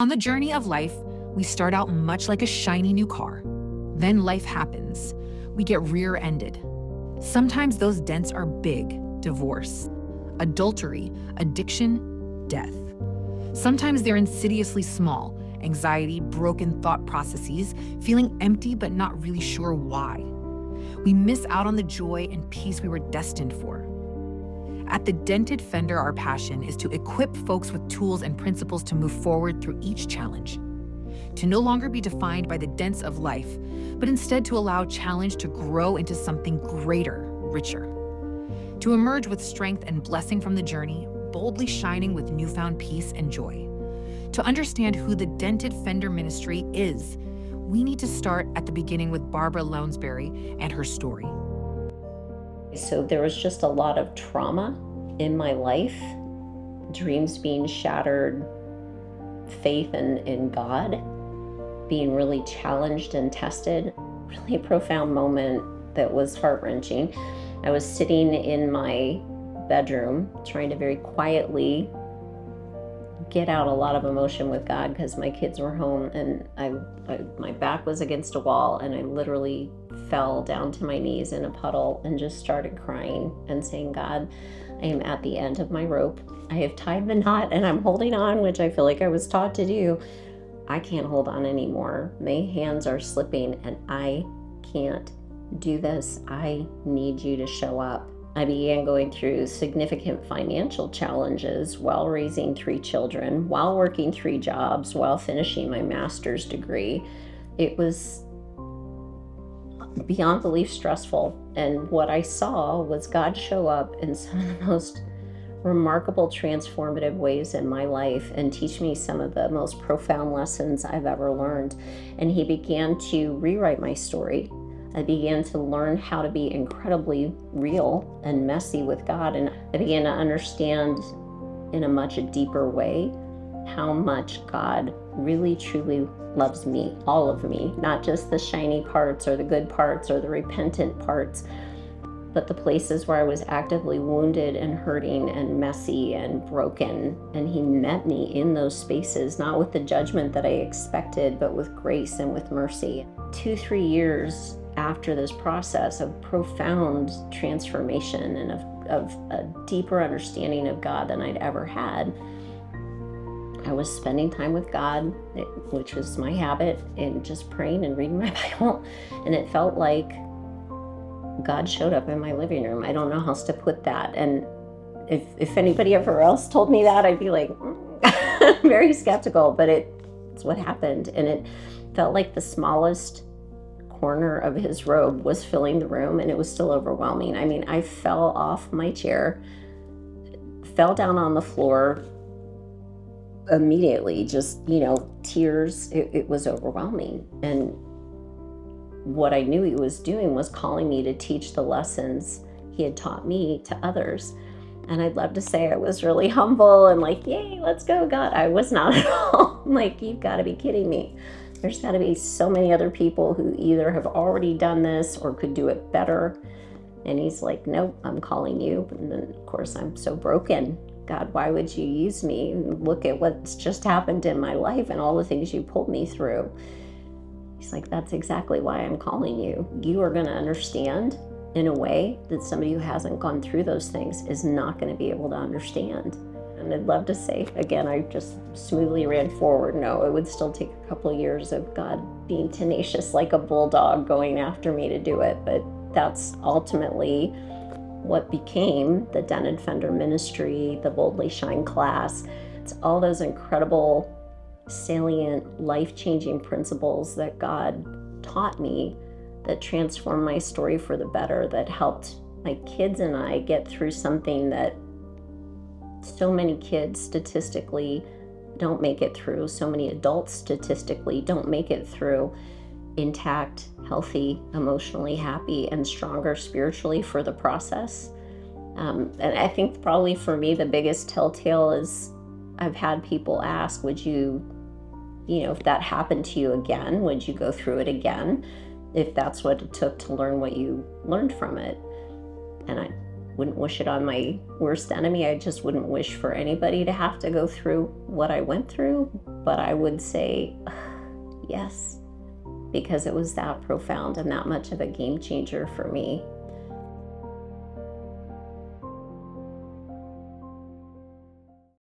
On the journey of life, we start out much like a shiny new car. Then life happens. We get rear-ended. Sometimes those dents are big: divorce, adultery, addiction, death. Sometimes they're insidiously small: anxiety, broken thought processes, feeling empty but not really sure why. We miss out on the joy and peace we were destined for. At the Dented Fender, our passion is to equip folks with tools and principles to move forward through each challenge. To no longer be defined by the dents of life, but instead to allow challenge to grow into something greater, richer. To emerge with strength and blessing from the journey, boldly shining with newfound peace and joy. To understand who the Dented Fender Ministry is, we need to start at the beginning with Barbara Lounsbury and her story. So there was just a lot of trauma in my life, dreams being shattered, faith in God being really challenged and tested. Really a profound moment that was heart-wrenching. I was sitting in my bedroom trying to very quietly get out a lot of emotion with God because my kids were home, and my back was against a wall, and I literally fell down to my knees in a puddle and just started crying and saying, God, I am at the end of my rope. I have tied the knot and I'm holding on, which I feel like I was taught to do. I can't hold on anymore. My hands are slipping and I can't do this. I need you to show up. I began going through significant financial challenges while raising 3 children, while working 3 jobs, while finishing my master's degree. It was beyond belief stressful. And what I saw was God show up in some of the most remarkable, transformative ways in my life and teach me some of the most profound lessons I've ever learned. And he began to rewrite my story. I began to learn how to be incredibly real and messy with God. And I began to understand in a much deeper way how much God really truly loves me, all of me, not just the shiny parts or the good parts or the repentant parts, but the places where I was actively wounded and hurting and messy and broken. And he met me in those spaces, not with the judgment that I expected, but with grace and with mercy. 2-3 years after this process of profound transformation and of a deeper understanding of God than I'd ever had, I was spending time with God, which was my habit, and just praying and reading my Bible. And it felt like God showed up in my living room. I don't know how else to put that. And if anybody ever else told me that, I'd be like, very skeptical, but it's what happened. And it felt like the smallest corner of his robe was filling the room, and it was still overwhelming. I mean, I fell off my chair, fell down on the floor immediately, just, tears. It was overwhelming. And what I knew he was doing was calling me to teach the lessons he had taught me to others. And I'd love to say I was really humble and like, yay, let's go, God. I was not at all. I'm like, you've got to be kidding me. There's got to be so many other people who either have already done this or could do it better. And he's like, nope, I'm calling you. And then, of course, I'm so broken. God, why would you use me? Look at what's just happened in my life and all the things you pulled me through. He's like, that's exactly why I'm calling you. You are going to understand in a way that somebody who hasn't gone through those things is not going to be able to understand. And I'd love to say, again, I just smoothly ran forward. No, it would still take a couple of years of God being tenacious like a bulldog going after me to do it. But that's ultimately what became the Dented Fender Ministry, the Boldly Shine class. It's all those incredible, salient, life-changing principles that God taught me that transformed my story for the better, that helped my kids and I get through something that so many kids statistically don't make it through. So many adults statistically don't make it through intact, healthy, emotionally happy, and stronger spiritually for the process. And I think probably for me, the biggest telltale is I've had people ask, would you, if that happened to you again, would you go through it again? If that's what it took to learn what you learned from it. And wouldn't wish it on my worst enemy. I just wouldn't wish for anybody to have to go through what I went through. But I would say yes, because it was that profound and that much of a game changer for me.